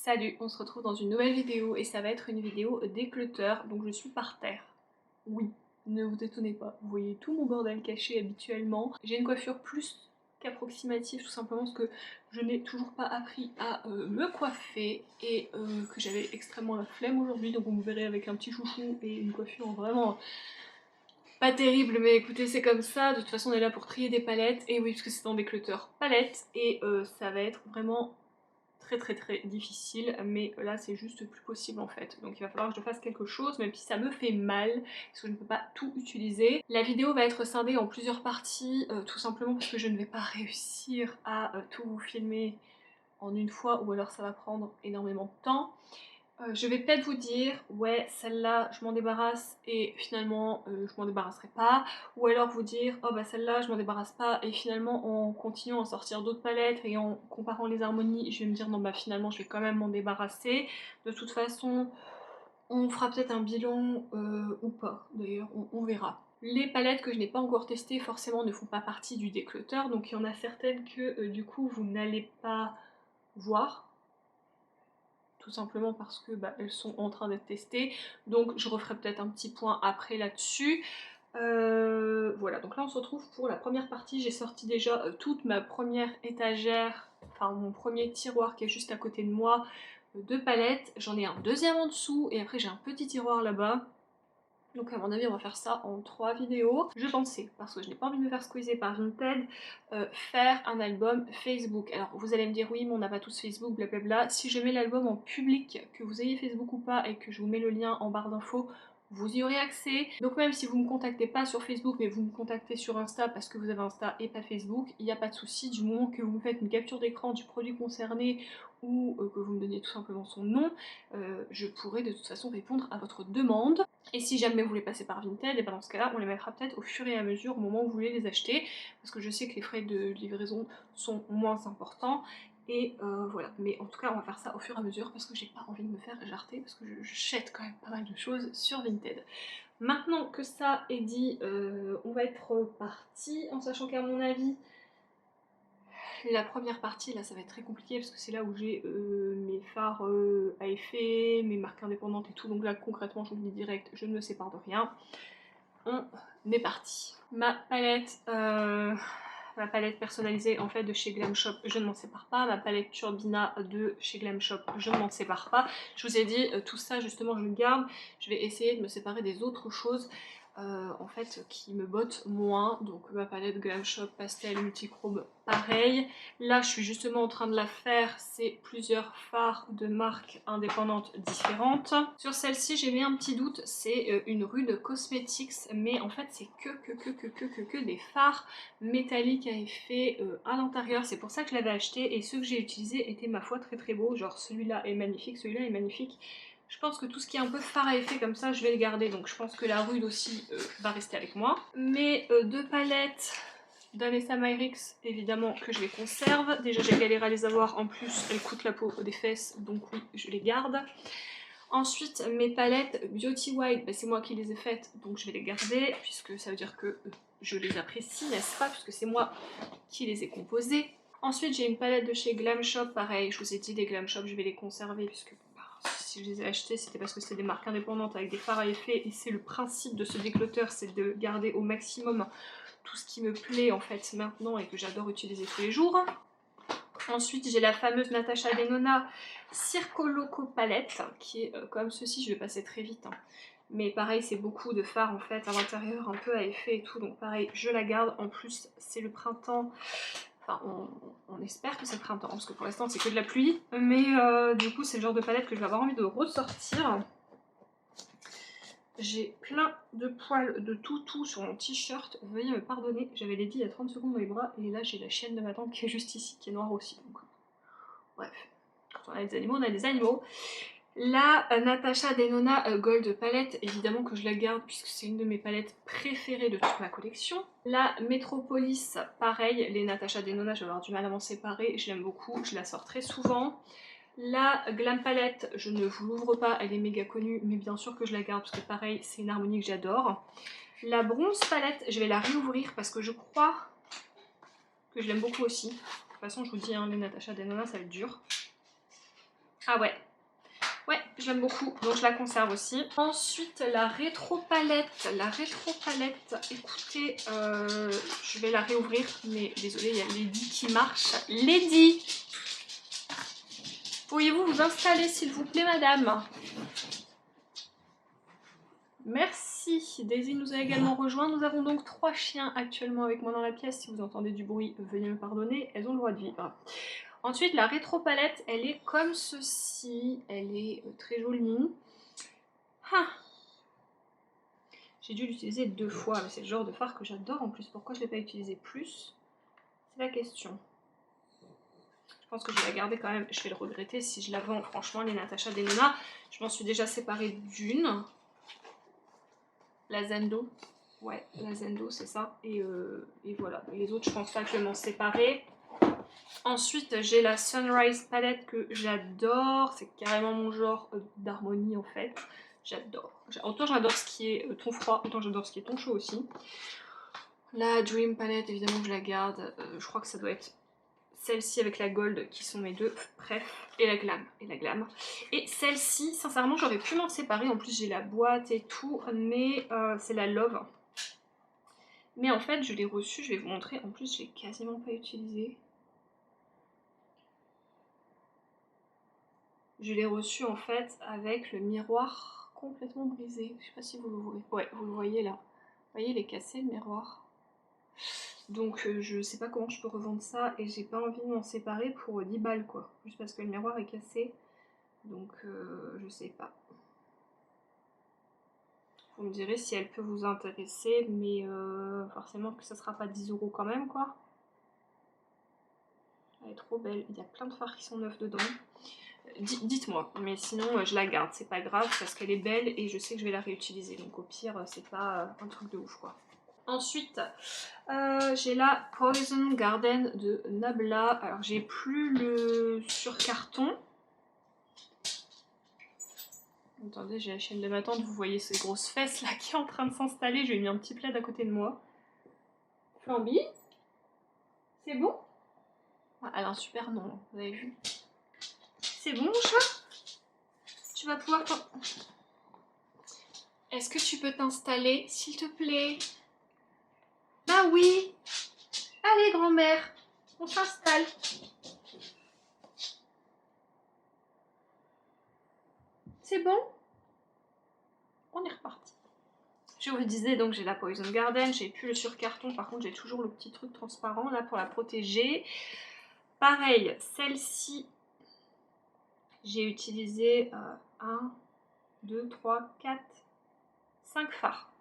Salut, on se retrouve dans une nouvelle vidéo et ça va être une vidéo déclutter, donc je suis par terre. Oui, ne vous étonnez pas, vous voyez tout mon bordel caché habituellement. J'ai une coiffure plus qu'approximative tout simplement parce que je n'ai toujours pas appris à me coiffer et que j'avais extrêmement la flemme aujourd'hui, donc vous me verrez avec un petit chouchou et une coiffure vraiment pas terrible, mais écoutez, c'est comme ça. De toute façon on est là pour trier des palettes, et oui, parce que c'est dans déclutter palettes, et ça va être vraiment très difficile, mais là c'est juste plus possible en fait, donc il va falloir que je fasse quelque chose, même si ça me fait mal parce que je ne peux pas tout utiliser. La vidéo va être scindée en plusieurs parties, tout simplement parce que je ne vais pas réussir à tout vous filmer en une fois, ou alors ça va prendre énormément de temps. Je vais peut-être vous dire, ouais, celle-là, je m'en débarrasse et finalement, je m'en débarrasserai pas. Ou alors vous dire, oh bah celle-là, je m'en débarrasse pas et finalement, en continuant à sortir d'autres palettes et en comparant les harmonies, je vais me dire, non bah finalement, je vais quand même m'en débarrasser. De toute façon, on fera peut-être un bilan ou pas, d'ailleurs, on verra. Les palettes que je n'ai pas encore testées, forcément, ne font pas partie du déclutter, donc il y en a certaines que, du coup, vous n'allez pas voir, tout simplement parce que elles sont en train d'être testées, donc je referai peut-être un petit point après là-dessus. Voilà, donc là on se retrouve pour la première partie. J'ai sorti déjà toute ma première étagère, enfin mon premier tiroir qui est juste à côté de moi, de palettes. J'en ai un deuxième en dessous et après j'ai un petit tiroir là-bas. Donc à mon avis on va faire ça en 3 vidéos. Je pensais, parce que je n'ai pas envie de me faire squeezer par Vinted, faire un album Facebook. Alors vous allez me dire oui mais on n'a pas tous Facebook, blablabla. Si je mets l'album en public, que vous ayez Facebook ou pas, et que je vous mets le lien en barre d'infos, vous y aurez accès. Donc même si vous ne me contactez pas sur Facebook mais vous me contactez sur Insta parce que vous avez Insta et pas Facebook, il n'y a pas de souci du moment que vous me faites une capture d'écran du produit concerné ou que vous me donniez tout simplement son nom, je pourrai de toute façon répondre à votre demande. Et si jamais vous voulez passer par Vinted, et ben dans ce cas-là, on les mettra peut-être au fur et à mesure au moment où vous voulez les acheter, parce que je sais que les frais de livraison sont moins importants, et voilà. Mais en tout cas, on va faire ça au fur et à mesure, parce que j'ai pas envie de me faire jarter, parce que je jette quand même pas mal de choses sur Vinted. Maintenant que ça est dit, on va être parti, en sachant qu'à mon avis, la première partie, là, ça va être très compliqué parce que c'est là où j'ai mes fards à effet, mes marques indépendantes et tout. Donc là, concrètement, je vous le dis direct, je ne me sépare de rien. On est parti. Ma palette personnalisée en fait de chez Glam Shop, je ne m'en sépare pas. Ma palette Turbina de chez Glam Shop, je ne m'en sépare pas. Je vous ai dit, tout ça justement je le garde. Je vais essayer de me séparer des autres choses en fait qui me bottent moins. Donc ma palette Glam Shop pastel multichrome, pareil. Là je suis justement en train de la faire, c'est plusieurs fards de marques indépendantes différentes. Sur celle-ci j'ai mis un petit doute, c'est une Rude Cosmetics, mais en fait c'est que des fards métalliques à effet à l'intérieur. C'est pour ça que je l'avais acheté, et ceux que j'ai utilisés étaient ma foi très beaux. Genre celui-là est magnifique, celui-là est magnifique. Je pense que tout ce qui est un peu fard à effet comme ça, je vais le garder. Donc je pense que la Rude aussi va rester avec moi. Mes deux palettes d'Anessa Myrix, évidemment que je les conserve. Déjà j'ai galéré à les avoir, en plus elles coûtent la peau des fesses, donc oui, je les garde. Ensuite mes palettes Beauty White, c'est moi qui les ai faites, donc je vais les garder, puisque ça veut dire que je les apprécie, n'est-ce pas, puisque c'est moi qui les ai composées. Ensuite j'ai une palette de chez Glam Shop, pareil, je vous ai dit les Glam Shop je vais les conserver, puisque si je les ai achetés c'était parce que c'était des marques indépendantes avec des fards à effet, et c'est le principe de ce déclutter, c'est de garder au maximum tout ce qui me plaît en fait maintenant et que j'adore utiliser tous les jours. Ensuite j'ai la fameuse Natasha Denona Circo Loco palette qui est comme ceci, je vais passer très vite hein. Mais pareil c'est beaucoup de fards en fait à l'intérieur, un peu à effet et tout, donc pareil je la garde. En plus c'est le printemps, enfin on espère que c'est le printemps parce que pour l'instant c'est que de la pluie, mais du coup c'est le genre de palette que je vais avoir envie de ressortir. J'ai plein de poils de toutou sur mon t-shirt, veuillez me pardonner, j'avais les dit il y a 30 secondes dans les bras, et là j'ai la chienne de ma tante qui est juste ici, qui est noire aussi, donc bref, quand on a des animaux, on a des animaux. La Natasha Denona Gold palette, évidemment que je la garde puisque c'est une de mes palettes préférées de toute ma collection. La Metropolis, pareil, les Natasha Denona, je vais avoir du mal à m'en séparer, je l'aime beaucoup, je la sors très souvent. La Glam Palette, je ne vous l'ouvre pas, elle est méga connue, mais bien sûr que je la garde parce que pareil, c'est une harmonie que j'adore. La Bronze Palette, je vais la réouvrir parce que je crois que je l'aime beaucoup aussi. De toute façon, je vous dis, hein, les Natasha Denona, ça va être dur. Ah ouais. Ouais, j'aime beaucoup, donc je la conserve aussi. Ensuite, la rétro palette. La rétro palette, écoutez, je vais la réouvrir, mais désolée, il y a Lady qui marche. Lady! Pourriez-vous vous installer, s'il vous plaît, madame? Merci. Daisy nous a également rejoint. Nous avons donc 3 chiens actuellement avec moi dans la pièce. Si vous entendez du bruit, veuillez me pardonner, elles ont le droit de vivre. Ensuite, la rétro palette, elle est comme ceci. Elle est très jolie. Ah. J'ai dû l'utiliser 2 fois, mais c'est le genre de fard que j'adore en plus. Pourquoi je ne l'ai pas utilisé plus? C'est la question. Je pense que je vais la garder quand même. Je vais le regretter si je la vends. Franchement, les Natasha Denona, je m'en suis déjà séparée d'une. La Zendo. Ouais, la Zendo, c'est ça. Et voilà. Les autres, je pense pas que je vais m'en séparer. Ensuite, j'ai la Sunrise palette que j'adore. C'est carrément mon genre d'harmonie en fait. J'adore. Autant j'adore ce qui est ton froid, autant j'adore ce qui est ton chaud aussi. La Dream palette, évidemment, je la garde. Je crois que ça doit être celle-ci avec la Gold qui sont mes deux bref, et la Glam. Et celle-ci, sincèrement, j'aurais pu m'en séparer. En plus, j'ai la boîte et tout, mais c'est la Love. Mais en fait, je l'ai reçue, je vais vous montrer. En plus, je l'ai quasiment pas utilisée. Je l'ai reçue en fait avec le miroir complètement brisé. Je sais pas si vous le voyez. Ouais, vous le voyez là. Vous voyez, il est cassé le miroir. Donc je sais pas comment je peux revendre ça et j'ai pas envie de m'en séparer pour 10 balles quoi. Juste parce que le miroir est cassé. Donc je sais pas. Vous me direz si elle peut vous intéresser, mais forcément que ça sera pas 10 € quand même quoi. Elle est trop belle. Il y a plein de fards qui sont neufs dedans. Dites-moi, mais sinon je la garde, c'est pas grave parce qu'elle est belle et je sais que je vais la réutiliser. Donc au pire, c'est pas un truc de ouf quoi. Ensuite, j'ai la Poison Garden de Nabla. Alors, j'ai plus le sur carton. Attendez, j'ai la chaîne de ma tante. Vous voyez ces grosses fesses là qui est en train de s'installer. Je lui ai mis un petit plaid à côté de moi. Flamby, c'est bon? Ah, elle a un super nom, vous avez vu? C'est bon, mon chat? Tu vas pouvoir... Est-ce que tu peux t'installer, s'il te plaît? Bah oui! Allez, grand-mère, on s'installe. C'est bon? On est reparti. Je vous disais donc j'ai la Poison Garden, j'ai plus le sur carton, par contre j'ai toujours le petit truc transparent là pour la protéger. Pareil, celle-ci, j'ai utilisé 1, 2, 3, 4, 5 fards.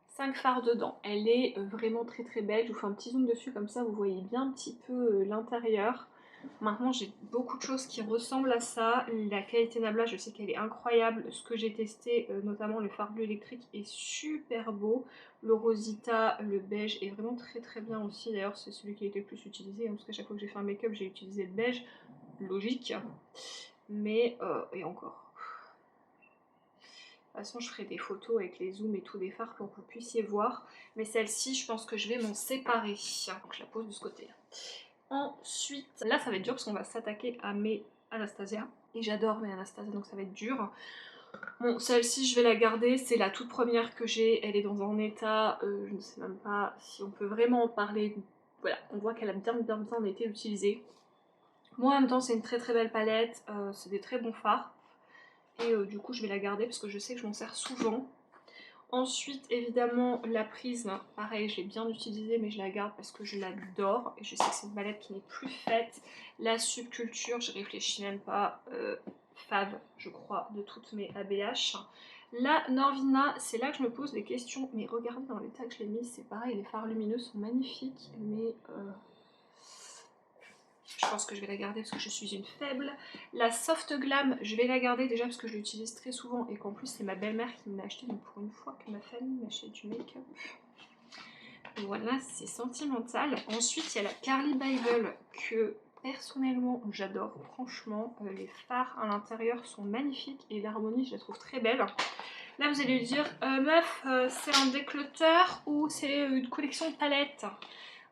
5 fards dedans. Elle est vraiment très très belle. Je vous fais un petit zoom dessus comme ça vous voyez bien un petit peu l'intérieur. Maintenant j'ai beaucoup de choses qui ressemblent à ça. La qualité Nabla, je sais qu'elle est incroyable. Ce que j'ai testé, notamment le fard bleu électrique, est super beau. Le Rosita, le beige est vraiment très très bien aussi. D'ailleurs c'est celui qui a été le plus utilisé, hein, parce qu'à chaque fois que j'ai fait un make-up j'ai utilisé le beige. Logique. Mais, et encore. De toute façon, je ferai des photos avec les zooms et tout des fards pour que vous puissiez voir. Mais celle-ci, je pense que je vais m'en séparer. Donc je la pose de ce côté. Ensuite, là ça va être dur parce qu'on va s'attaquer à mes Anastasia. Et j'adore mes Anastasia, donc ça va être dur. Bon, celle-ci je vais la garder, c'est la toute première que j'ai. Elle est dans un état, je ne sais même pas si on peut vraiment en parler. Voilà, on voit qu'elle a bien été utilisée. Moi en même temps c'est une très très belle palette, c'est des très bons fards. Et du coup je vais la garder parce que je sais que je m'en sers souvent. Ensuite évidemment la Prisme, pareil je l'ai bien utilisée mais je la garde parce que je l'adore. Et je sais que c'est une palette qui n'est plus faite. La Subculture, je réfléchis même pas, fave je crois de toutes mes ABH. La Norvina, c'est là que je me pose des questions. Mais regardez dans l'état que je l'ai mise, c'est pareil, les fards lumineux sont magnifiques. Mais je pense que je vais la garder parce que je suis une faible. La Soft Glam, je vais la garder déjà parce que je l'utilise très souvent et qu'en plus c'est ma belle-mère qui me l'a acheté. Donc pour une fois que ma famille m'achète du make-up. Voilà, c'est sentimental. Ensuite, il y a la Carly Bible que personnellement j'adore. Franchement, les fards à l'intérieur sont magnifiques et l'harmonie je la trouve très belle. Là vous allez lui dire, meuf, c'est un déclutter ou c'est une collection de palettes?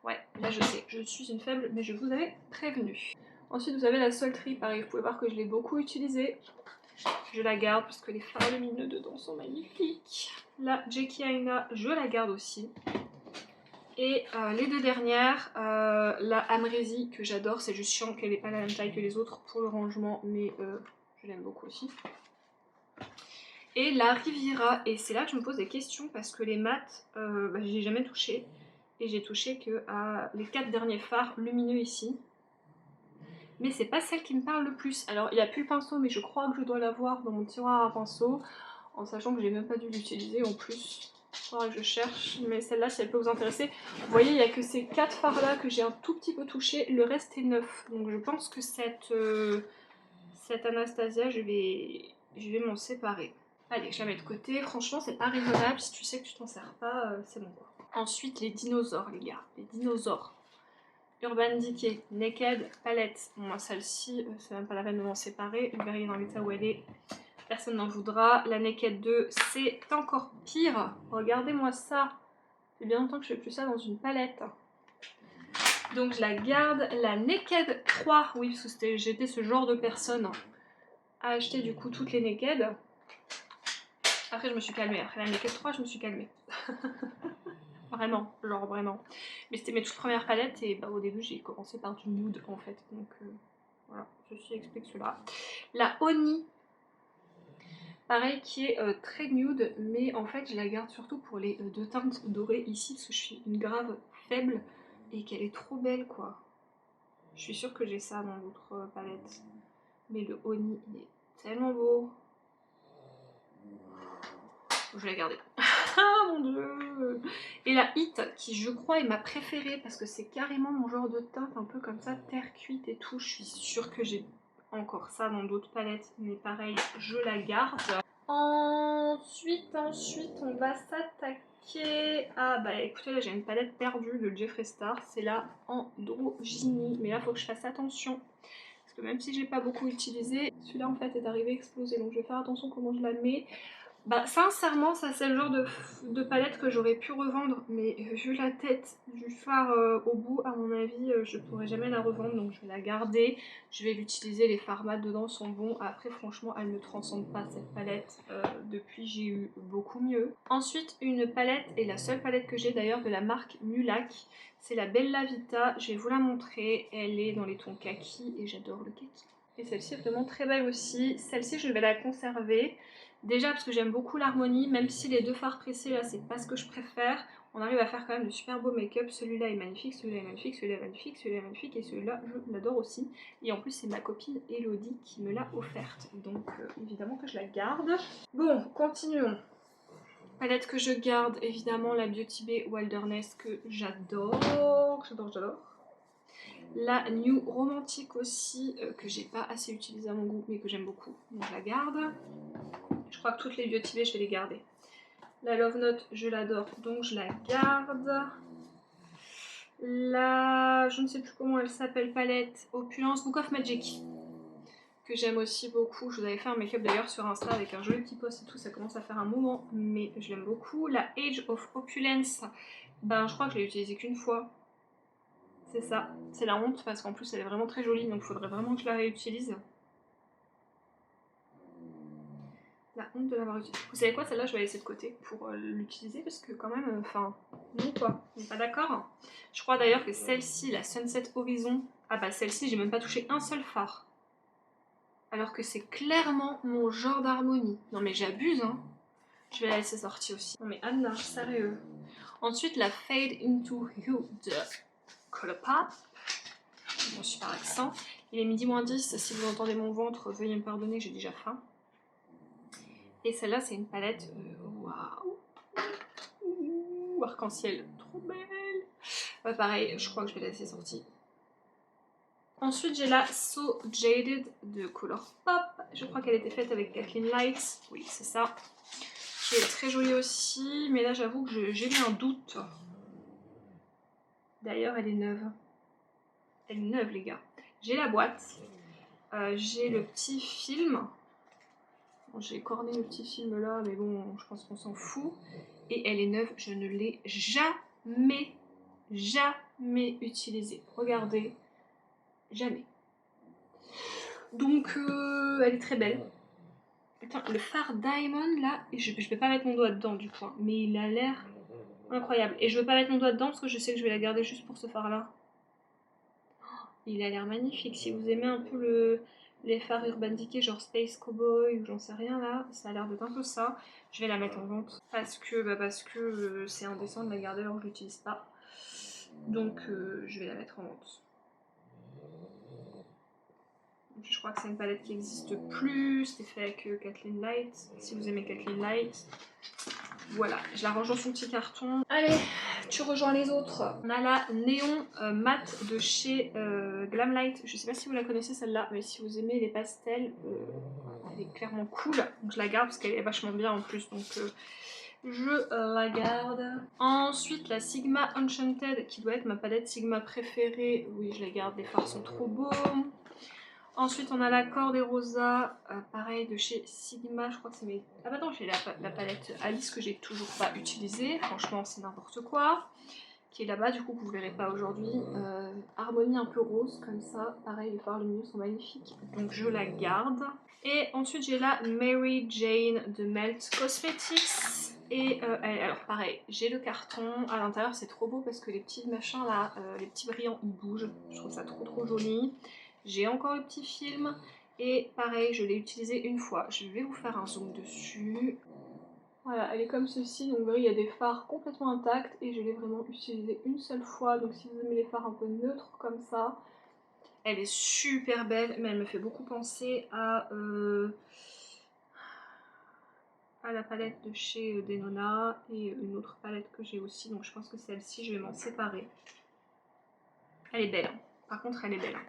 Ouais, là je sais, je suis une faible, mais je vous avais prévenu. Ensuite vous avez la Sultry, pareil, vous pouvez voir que je l'ai beaucoup utilisée. Je la garde parce que les fards lumineux dedans sont magnifiques. La Jackie Aina, je la garde aussi. Et les deux dernières, la Amrézy que j'adore, c'est juste chiant qu'elle n'est pas la même taille que les autres pour le rangement, mais je l'aime beaucoup aussi. Et la Riviera, et c'est là que je me pose des questions parce que les mats, je n'ai jamais touché. Et j'ai touché que les 4 derniers fards lumineux ici. Mais c'est pas celle qui me parle le plus. Alors il n'y a plus le pinceau, mais je crois que je dois l'avoir dans mon tiroir à pinceau, en sachant que j'ai même pas dû l'utiliser en plus. Faudra que je cherche, mais celle-là, si elle peut vous intéresser. Vous voyez, il n'y a que ces 4 fards là que j'ai un tout petit peu touché, le reste est neuf. Donc je pense que cette Anastasia, je vais m'en séparer. Allez, je la mets de côté. Franchement, c'est pas raisonnable. Si tu sais que tu t'en sers pas, c'est bon quoi. Ensuite, les dinosaures, les gars. Les dinosaures. Urban Decay, Naked, Palette. Bon, moi, celle-ci, c'est même pas la peine de m'en séparer. Vous verrez dans l'état où elle est. Personne n'en voudra. La Naked 2, c'est encore pire. Regardez-moi ça. Ça fait bien longtemps que je fais plus ça dans une palette. Donc, je la garde. La Naked 3, oui, parce que j'étais ce genre de personne à acheter du coup toutes les Naked. Après, je me suis calmée. Après la Naked 3, je me suis calmée. Vraiment, genre vraiment. Mais c'était mes toutes premières palettes et au début j'ai commencé par du nude en fait. Donc voilà, ceci explique cela. La Oni, pareil, qui est très nude, mais en fait je la garde surtout pour les deux teintes dorées ici parce que je suis une grave faible et qu'elle est trop belle quoi. Je suis sûre que j'ai ça dans l'autre palette. Mais le Oni il est tellement beau. Je vais la garder. Ah mon dieu. Et la Hit, qui je crois est ma préférée parce que c'est carrément mon genre de teinte, un peu comme ça, terre cuite et tout. Je suis sûre que j'ai encore ça dans d'autres palettes, mais pareil, je la garde. Ensuite, on va s'attaquer à... Bah écoutez, là j'ai une palette perdue de Jeffree Star, c'est la Androgynie. Mais là, faut que je fasse attention. Parce que même si j'ai pas beaucoup utilisé, celui-là en fait est arrivé explosé. Donc je vais faire attention comment je la mets. Bah sincèrement ça c'est le genre de palette que j'aurais pu revendre, mais vu la tête du fard au bout, à mon avis je pourrais jamais la revendre, donc je vais la garder, je vais l'utiliser, les fards mat dedans sont bons. Après franchement elle ne transcende pas cette palette, depuis j'ai eu beaucoup mieux. Ensuite une palette, et la seule palette que j'ai d'ailleurs, de la marque Mulac, c'est la Bella Vita, je vais vous la montrer, elle est dans les tons kaki et j'adore le kaki. Et celle-ci est vraiment très belle aussi, celle-ci je vais la conserver. Déjà parce que j'aime beaucoup l'harmonie, même si les deux fards pressés là c'est pas ce que je préfère, on arrive à faire quand même de super beaux make-up. Celui-là est magnifique, celui-là est magnifique, celui-là est magnifique, celui-là est magnifique et celui-là je l'adore aussi. Et en plus c'est ma copine Elodie qui me l'a offerte, donc évidemment que je la garde. Bon, continuons. Palette que je garde, évidemment la Beauty Bay Wilderness que j'adore, j'adore. La New Romantique aussi, que j'ai pas assez utilisée à mon goût mais que j'aime beaucoup, donc je la garde. Je crois que toutes les Beauty Bay je vais les garder. La Love Note je l'adore donc je la garde. La, je ne sais plus comment elle s'appelle, palette Opulence Book of Magic, que j'aime aussi beaucoup. Je vous avais fait un make-up d'ailleurs sur Insta avec un joli petit post et tout, ça commence à faire un moment mais je l'aime beaucoup. La Age of Opulence, ben je crois que je l'ai utilisée qu'une fois. C'est ça, c'est la honte parce qu'en plus elle est vraiment très jolie donc il faudrait vraiment que je la réutilise. La honte de l'avoir utilisée. Vous savez quoi, celle-là je vais la laisser de côté pour l'utiliser parce que quand même, enfin, non quoi, on n'est pas d'accord. Je crois d'ailleurs que celle-ci, la Sunset Horizon, ah bah celle-ci j'ai même pas touché un seul fard. Alors que c'est clairement mon genre d'harmonie. Non mais j'abuse hein. Je vais la laisser sortir aussi. Non mais Anna, sérieux. Ensuite la Fade Into You de Colourpop. Mon super accent. Il est midi moins 10, si vous entendez mon ventre, veuillez me pardonner, j'ai déjà faim. Et celle-là, c'est une palette, waouh, arc-en-ciel, trop belle. Pareil, je crois que je vais la laisser sortir. Ensuite, j'ai la So Jaded de Colourpop. Je crois qu'elle était faite avec Kathleen Lights. Oui, c'est ça. Qui est très jolie aussi, mais là, j'avoue que j'ai eu un doute. D'ailleurs, elle est neuve. Elle est neuve, les gars. J'ai la boîte. J'ai le petit film. Bon, j'ai corné le petit film là, mais bon, je pense qu'on s'en fout. Et elle est neuve, je ne l'ai jamais utilisée. Regardez, jamais. Donc elle est très belle. Attends, le fard Diamond là, je vais pas mettre mon doigt dedans du coup, hein, mais il a l'air incroyable. Et je veux pas mettre mon doigt dedans parce que je sais que je vais la garder juste pour ce fard là. Il a l'air magnifique. Si vous aimez un peu les fards Urban Decay genre Space Cowboy ou j'en sais rien là, ça a l'air d'être un peu ça. Je vais la mettre en vente parce que c'est indécent de la garder alors que je l'utilise pas. Donc je vais la mettre en vente. Je crois que c'est une palette qui n'existe plus. C'était fait avec Kathleen Light. Si vous aimez Kathleen Light, voilà, je la range dans son petit carton. Allez, tu rejoins les autres. On a la Néon Matte de chez Glamlight. Je sais pas si vous la connaissez celle-là, mais si vous aimez les pastels, elle est clairement cool. Donc je la garde parce qu'elle est vachement bien en plus. Donc je la garde. Ensuite, la Sigma Enchanted, qui doit être ma palette Sigma préférée. Oui, je la garde, les fards sont trop beaux. Ensuite, on a la Corde Rosa, pareil de chez Sigma. Je crois que c'est mes. Ah bah non, j'ai la palette Alice que j'ai toujours pas utilisée. Franchement, c'est n'importe quoi. Qui est là-bas, du coup, que vous verrez pas aujourd'hui. Harmonie un peu rose, comme ça. Pareil, les fards lumineux sont magnifiques. Donc, je la garde. Et ensuite, j'ai la Mary Jane de Melt Cosmetics. Et alors pareil, j'ai le carton, à l'intérieur c'est trop beau parce que les petits machins là, les petits brillants ils bougent, je trouve ça trop joli. J'ai encore le petit film et pareil je l'ai utilisé une fois, je vais vous faire un zoom dessus. Voilà, elle est comme ceci, donc vous voyez il y a des fards complètement intacts et je l'ai vraiment utilisé une seule fois, donc si vous aimez les fards un peu neutres comme ça, elle est super belle mais elle me fait beaucoup penser à la palette de chez Denona et une autre palette que j'ai aussi, donc je pense que celle-ci je vais m'en séparer. Elle est belle, hein. Par contre elle est belle, hein.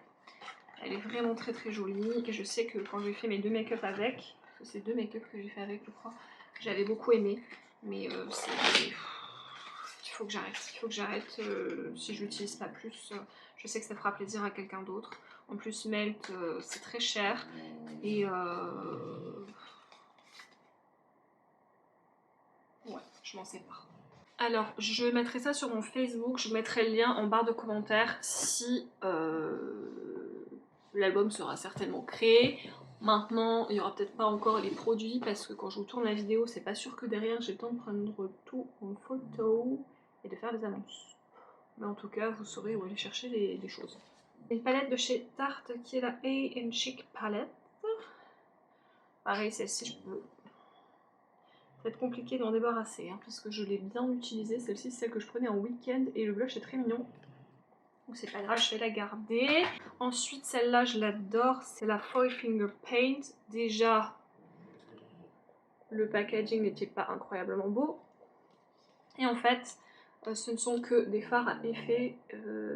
Elle est vraiment très jolie et je sais que quand j'ai fait mes deux make-up avec, parce que c'est deux make-up que j'ai fait avec je crois, j'avais beaucoup aimé, mais il faut que j'arrête, si je l'utilise pas plus, je sais que ça fera plaisir à quelqu'un d'autre. En plus Melt c'est très cher et ouais, je m'en sépare. Alors, je mettrai ça sur mon Facebook, je vous mettrai le lien en barre de commentaires si l'album sera certainement créé. Maintenant, il n'y aura peut-être pas encore les produits parce que quand je vous tourne la vidéo, c'est pas sûr que derrière j'ai le temps de prendre tout en photo et de faire des annonces. Mais en tout cas, vous saurez où aller chercher les choses. Une palette de chez Tarte qui est la A & Chic Palette. Pareil, celle-ci, je peux. Ça va être compliqué d'en débarrasser, hein, parce que je l'ai bien utilisée. Celle-ci, c'est celle que je prenais en week-end et le blush est très mignon. Donc c'est pas grave, je vais la garder. Ensuite, celle-là, je l'adore. C'est la Foil Finger Paint. Déjà, le packaging n'était pas incroyablement beau. Et en fait, ce ne sont que des fards à effet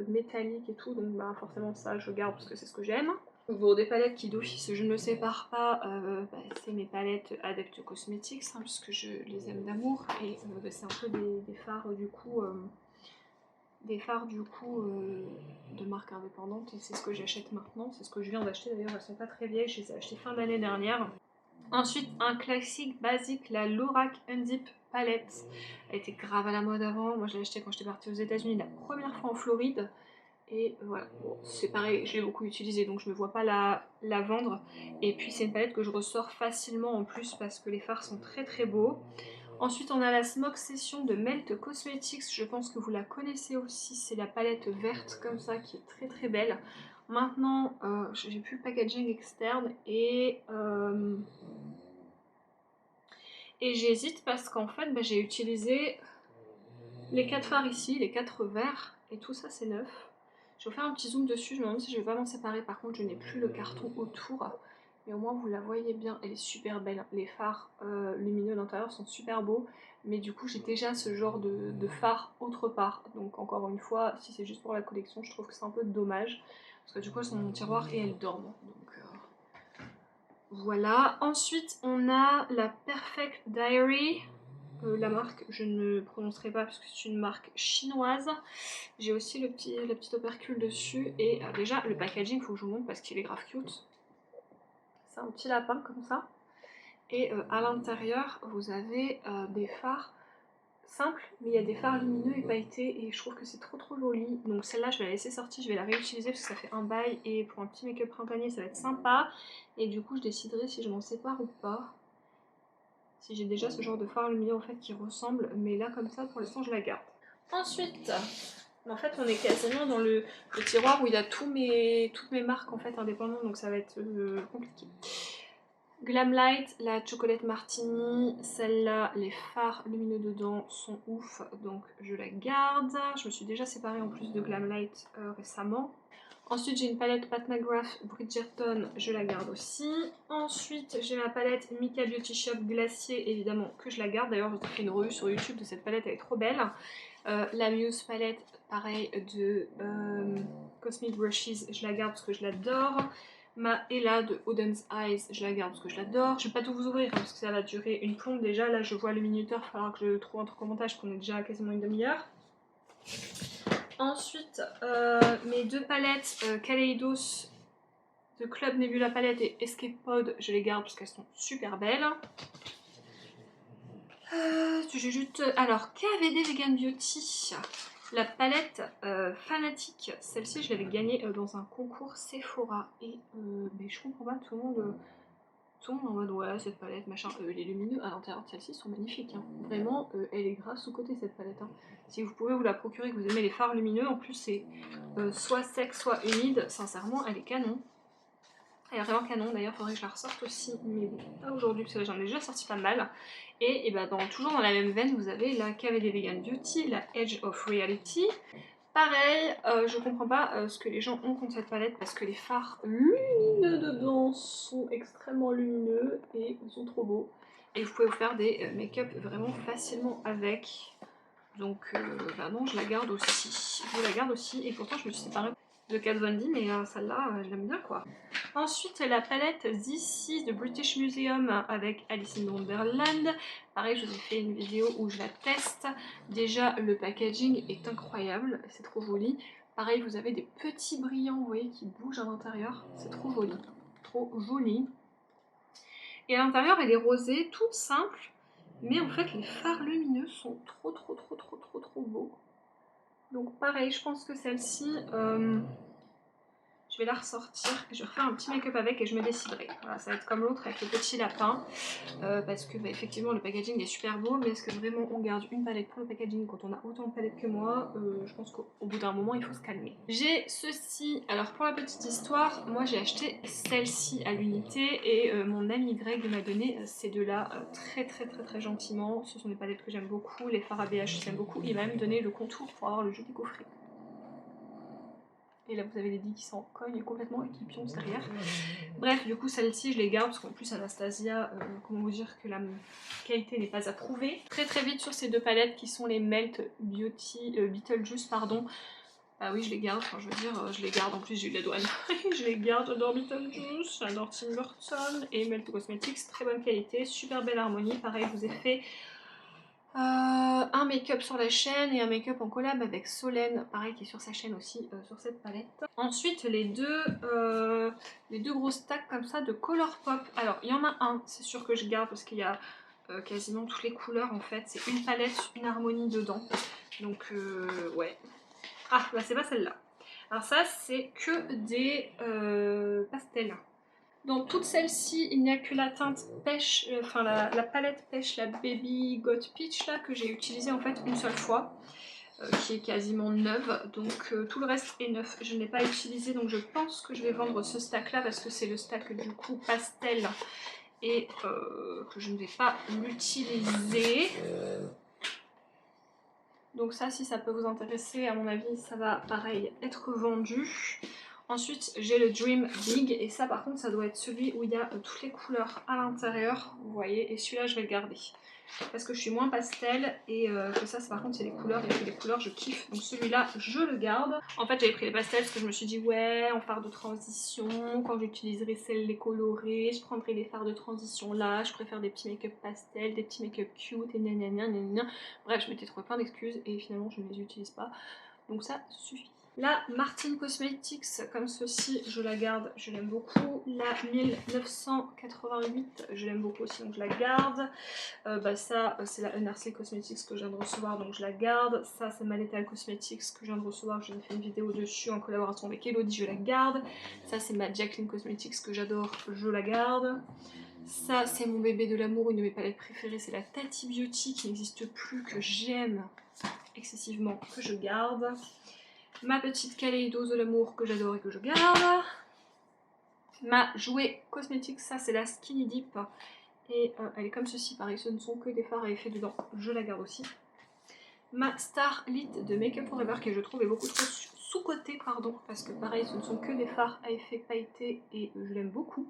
métallique et tout. Donc bah, forcément, ça, je garde parce que c'est ce que j'aime. Bon, des palettes qui d'office je ne sépare pas, c'est mes palettes Adept Cosmetics, hein, puisque je les aime d'amour, et c'est un peu des fards du coup, de marque indépendante, et c'est ce que j'achète maintenant, c'est ce que je viens d'acheter d'ailleurs, elles sont pas très vieilles, je les ai achetées fin d'année dernière. Ensuite, un classique basique, la Lorac Undip Palette, elle était grave à la mode avant, moi je l'ai achetée quand j'étais partie aux États-Unis la première fois en Floride. Et voilà, bon, c'est pareil, je l'ai beaucoup utilisé donc je ne me vois pas la vendre. Et puis c'est une palette que je ressors facilement en plus parce que les fards sont très beaux. Ensuite on a la Smog Session de Melt Cosmetics, je pense que vous la connaissez aussi, c'est la palette verte comme ça qui est très belle. Maintenant j'ai plus le packaging externe et j'hésite parce qu'en fait j'ai utilisé les 4 fards ici, les 4 verts et tout ça c'est neuf. Je vais vous faire un petit zoom dessus, je me demande si je vais pas m'en séparer, par contre je n'ai plus le carton autour, mais au moins vous la voyez bien, elle est super belle, les fards lumineux à l'intérieur sont super beaux, mais du coup j'ai déjà ce genre de fards autre part, donc encore une fois, si c'est juste pour la collection, je trouve que c'est un peu dommage, parce que du coup elles sont dans mon tiroir et elles dorment, donc voilà. Ensuite on a la Perfect Diary, la marque, je ne prononcerai pas parce que c'est une marque chinoise. J'ai aussi la petite opercule dessus. Et déjà, le packaging, il faut que je vous montre parce qu'il est grave cute. C'est un petit lapin comme ça. Et à l'intérieur, vous avez des fards simple, mais il y a des fards lumineux et pailletés et je trouve que c'est trop joli. Donc celle-là je vais la laisser sortir, je vais la réutiliser parce que ça fait un bail et pour un petit make-up printanier ça va être sympa. Et du coup je déciderai si je m'en sépare ou pas. Si j'ai déjà ce genre de fard lumineux en fait qui ressemble, mais là comme ça pour l'instant je la garde. Ensuite, en fait on est quasiment dans le tiroir où il y a toutes mes marques en fait indépendantes, donc ça va être compliqué. Glamlight, la chocolate martini, celle-là, les fards lumineux dedans sont ouf, donc je la garde. Je me suis déjà séparée en plus de Glamlight récemment. Ensuite j'ai une palette Pat McGrath Bridgerton, je la garde aussi. Ensuite j'ai ma palette Mika Beauty Shop Glacier, évidemment que je la garde. D'ailleurs je vous ai fait une revue sur YouTube de cette palette, elle est trop belle. La Muse palette, pareil, de Cosmic Brushes, je la garde parce que je l'adore. Ma Ella de Oden's Eyes, je la garde parce que je l'adore. Je vais pas tout vous ouvrir hein, parce que ça va durer une plombe déjà. Là je vois le minuteur, il va falloir que je trouve un truc en montage, qu'on est déjà à quasiment une demi-heure. Ensuite, mes deux palettes Kaleidos de Club Nebula Palette et Escape Pod, je les garde parce qu'elles sont super belles. Alors, KVD Vegan Beauty, la palette Fanatique, celle-ci je l'avais gagnée dans un concours Sephora et mais je comprends pas, tout le monde en mode ouais cette palette machin, les lumineux à l'intérieur de celle-ci sont magnifiques, hein. Vraiment elle est grasse sous côté cette palette, hein. Si vous pouvez vous la procurer, que vous aimez les fards lumineux, en plus c'est soit sec soit humide, sincèrement elle est canon. Elle est vraiment canon, d'ailleurs faudrait que je la ressorte aussi, mais bon, pas aujourd'hui parce que j'en ai déjà sorti pas mal. Et bah, toujours dans la même veine, vous avez la KVD Vegan Beauty, la Edge of Reality. Pareil, je comprends pas ce que les gens ont contre cette palette parce que les fards lumineux dedans sont extrêmement lumineux et ils sont trop beaux. Et vous pouvez vous faire des make-up vraiment facilement avec. Donc bah non, je la garde aussi. Je la garde aussi et pourtant je me suis séparée de Kat Von D, mais celle-là, je l'aime bien quoi. Ensuite, la palette This Is de British Museum avec Alice in Wonderland. Pareil, je vous ai fait une vidéo où je la teste. Déjà, le packaging est incroyable, c'est trop joli. Pareil, vous avez des petits brillants, vous voyez, qui bougent à l'intérieur. C'est trop joli, trop joli. Et à l'intérieur, elle est rosée, toute simple. Mais en fait, les fards lumineux sont trop beaux. Donc pareil, je pense que celle-ci, je vais la ressortir et je vais refaire un petit make-up avec et je me déciderai. Voilà, ça va être comme l'autre avec le petit lapin. Parce que bah, effectivement le packaging est super beau, mais est-ce que vraiment on garde une palette pour le packaging quand on a autant de palettes que moi? Je pense qu'au bout d'un moment il faut se calmer. J'ai ceci, alors pour la petite histoire, moi j'ai acheté celle-ci à l'unité et mon ami Greg m'a donné ces deux-là très gentiment. Ce sont des palettes que j'aime beaucoup, les fards ABH j'aime beaucoup. Il m'a même donné le contour pour avoir le joli coffret. Et là vous avez les billes qui s'en cognent complètement et qui pioncent derrière. Bref, du coup celle-ci je les garde parce qu'en plus Anastasia, comment vous dire que la qualité n'est pas approuvée. Très vite sur ces deux palettes qui sont les Melt Beauty, Beetlejuice pardon. Bah oui je les garde, enfin je veux dire je les garde, en plus j'ai eu la douane. Je les garde, j'adore Beetlejuice, j'adore Tim Burton et Melt Cosmetics, très bonne qualité, super belle harmonie. Pareil je vous ai fait un make-up sur la chaîne et un make-up en collab avec Solène, pareil qui est sur sa chaîne aussi, sur cette palette. Ensuite les deux gros stacks comme ça de Colourpop. Alors il y en a un, c'est sûr que je garde parce qu'il y a quasiment toutes les couleurs en fait. C'est une palette, une harmonie dedans. Donc ouais. Ah bah c'est pas celle-là. Alors ça c'est que des pastels. Dans toutes celles-ci, il n'y a que la teinte pêche, enfin la palette pêche, la Baby Got Peach là, que j'ai utilisée en fait une seule fois, qui est quasiment neuve, donc tout le reste est neuf. Je ne l'ai pas utilisé, donc je pense que je vais vendre ce stack là parce que c'est le stack du coup pastel et que je ne vais pas l'utiliser. Donc ça, si ça peut vous intéresser, à mon avis, ça va pareil être vendu. Ensuite, j'ai le Dream Big, et ça par contre, ça doit être celui où il y a toutes les couleurs à l'intérieur, vous voyez, et celui-là, je vais le garder. Parce que je suis moins pastel, et que ça, par contre, c'est les couleurs, et que les couleurs, je kiffe. Donc celui-là, je le garde. En fait, j'avais pris les pastels parce que je me suis dit, ouais, en fard de transition, quand j'utiliserai celles les colorées, je prendrai les fards de transition là, je préfère des petits make-up pastels, des petits make-up cute, et nanana. Bref, je m'étais trouvé plein d'excuses, et finalement, je ne les utilise pas. Donc ça suffit. La Martin Cosmetics, comme ceci, je la garde, je l'aime beaucoup. La 1988, je l'aime beaucoup aussi, donc je la garde. Ça, c'est la Unhersey Cosmetics que je viens de recevoir, donc je la garde. Ça, c'est ma Lethal Cosmetics que je viens de recevoir, j'ai fait une vidéo dessus en collaboration avec Elodie, je la garde. Ça, c'est ma Jacqueline Cosmetics que j'adore, je la garde. Ça, c'est mon bébé de l'amour, une de mes palettes préférées, c'est la Tati Beauty qui n'existe plus, que j'aime excessivement, que je garde. Ma petite Kaleidos de l'amour que j'adore et que je garde. Ma jouet cosmétique, ça c'est la Skinny Dip. Et elle est comme ceci, pareil, ce ne sont que des fards à effet dedans, je la garde aussi. Ma Starlit de Make Up Forever, qui je trouve est beaucoup trop sous-cotée, pardon, parce que pareil, ce ne sont que des fards à effet pailleté et je l'aime beaucoup.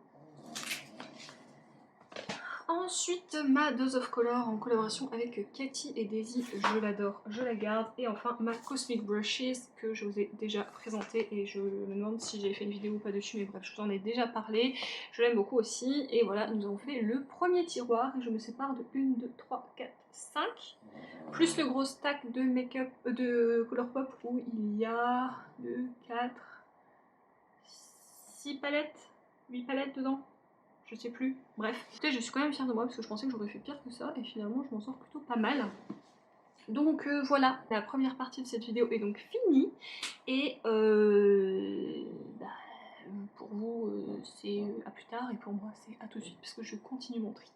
Ensuite, ma Dose of Color en collaboration avec Cathy et Daisy, je l'adore, je la garde. Et enfin, ma Cosmic Brushes que je vous ai déjà présentée et je me demande si j'ai fait une vidéo ou pas dessus, mais bref, je vous en ai déjà parlé. Je l'aime beaucoup aussi. Et voilà, nous avons fait le premier tiroir et je me sépare de 1, 2, 3, 4, 5. Plus le gros stack de make-up, de Colourpop où il y a 2, 4, 6 palettes, 8 palettes dedans. Je sais plus, bref. Écoutez, je suis quand même fière de moi parce que je pensais que j'aurais fait pire que ça et finalement je m'en sors plutôt pas mal. Donc voilà, la première partie de cette vidéo est donc finie et pour vous c'est à plus tard et pour moi c'est à tout de suite parce que je continue mon tri.